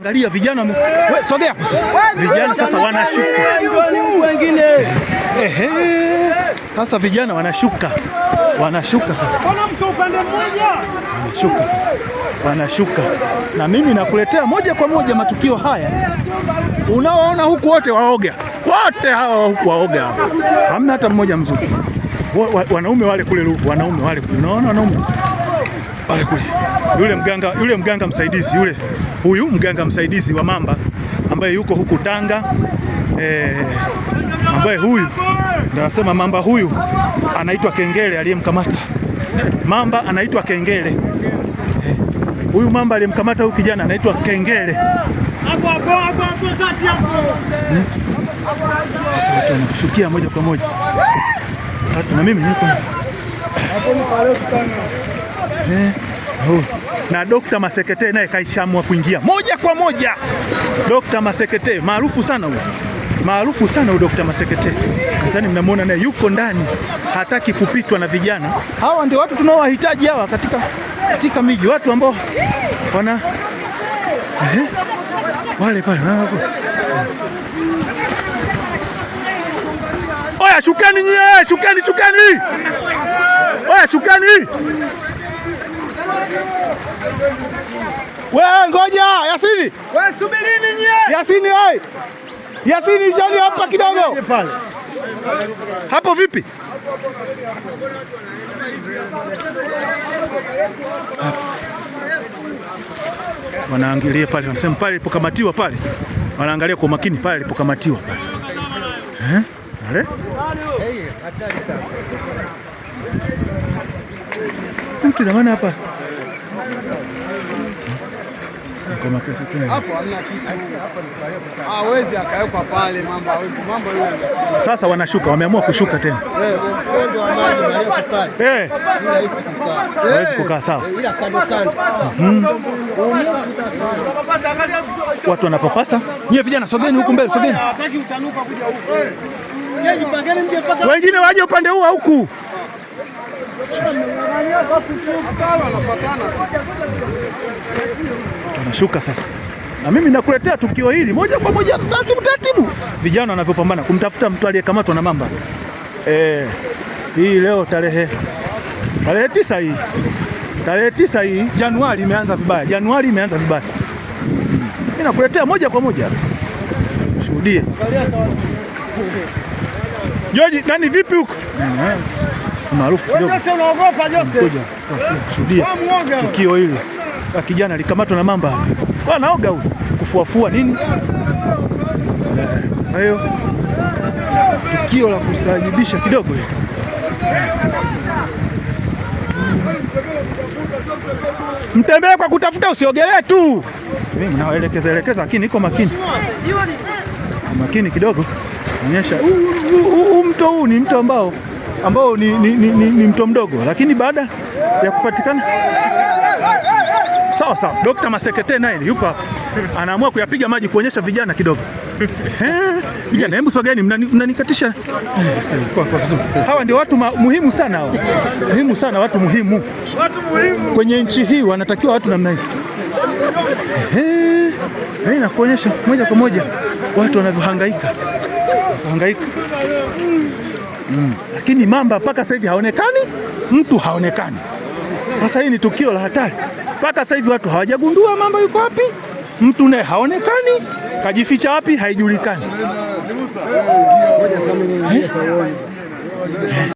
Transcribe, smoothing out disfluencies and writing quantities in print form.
Angalia vijana sogea hapo sasa. Vijana sasa wanashuka. Sasa vijana wanashuka. Wanashuka sasa. Wanashuka sasa. Wanashuka. Na mimi nakuletea moja kwa moja matukio haya. Unaoona huku wote waoga. Wote hawa huku waoga hapa. Hamna hata mmoja mzuri. Wanaume wale kule Ruvu, wanaume wale kule. Unaona wanaume wale kule. Yule mganga msaidizi yule. Huyu mganga msaidizi wa mamba ambaye yuko huku Tanga, ambaye huyu ndio anasema mamba huyu anaitwa Kengele aliyemkamata. Mamba anaitwa Kengele. Huyu mamba aliyemkamata huyu kijana anaitwa Kengele. Hapo kati hapo. Sasa watu wanashukia moja kwa moja. Hata na mimi niko hapo ni pale Tanga. Na Dr. Masekete naye kaishamua kuingia moja kwa moja. Dr. Masekete maarufu sana huyo. Maarufu sana huyo Dr. Masekete. Nadhani mnamuona naye yuko ndani. Hataki kupitwa na vijana. Hawa ndio watu tunaowahitaji hawa katika miji, watu ambao wana wale pale. Oya shukeni nyie, shukeni. Oya shukeni. Wewe ngoja, Yasini. Wewe subirini nyie. Yasini hai. Yasini njoni hapa kidogo. Hapo vipi? Wanaangalia pale, wanasema pale ilipokamatiwa pale. Wanaangalia kwa makini pale ilipokamatiwa pale. Ale? Hatari sana. Mtu na maana hapa. Hapo hamna kitu. Hapa ni karibu. Hawezi akawekwa pale mambo, hawezi mambo yule. Sasa wanashuka, wameamua kushuka tena. Ndio wa maji Maria pale. Hawezi kukaa sawa. Ila kando. Watu wanapapasa. Nyie vijana sogeni huku mbele, sogeni. Hataki utanuka kuja huku. Yeye jipangeni mje mpaka. Wengine waje upande huu huku. Tunashuka sasa. Na mimi nakuletea tukio hili moja kwa moja taratibu. Vijana wanavyopambana kumtafuta mtu aliyekamatwa na mamba. Hii leo tarehe 9 hii. Tarehe 9 hii Januari imeanza vibaya. Mimi nakuletea moja kwa moja. Shuhudia. Joji, nani vipi huko? Maarufu kidogo. Jose unaogopa Jose? Shuhudia tukio hili. Kijana alikamatwa na mamba. Kwa naoga huyu. Kufuafua nini? Hayo. Tukio la kustaajabisha kidogo hili. Mtembee kwa kutafuta, usiogelee tu. Mimi nawaelekeza lakini niko makini. Makini kidogo. Onyesha mto huu ni mto ambao ni mto mdogo, lakini baada ya kupatikana sawa. Dr. Masekete naye yupo hapa. Anaamua kuyapiga maji kuonyesha vijana kidogo. Vijana hebu sogeni, mnanikatisha. Hawa ndio watu muhimu sana hawa. Muhimu sana, watu muhimu. Kwenye nchi hii wanatakiwa watu namna hii. Na kuonyesha moja kwa moja watu wanavyohangaika. Lakini mamba mpaka sasa hivi haonekani, mtu haonekani. Sasa hii ni tukio la hatari. Mpaka sasa hivi watu hawajagundua mamba yuko wapi, mtu naye haonekani, kajificha wapi haijulikani.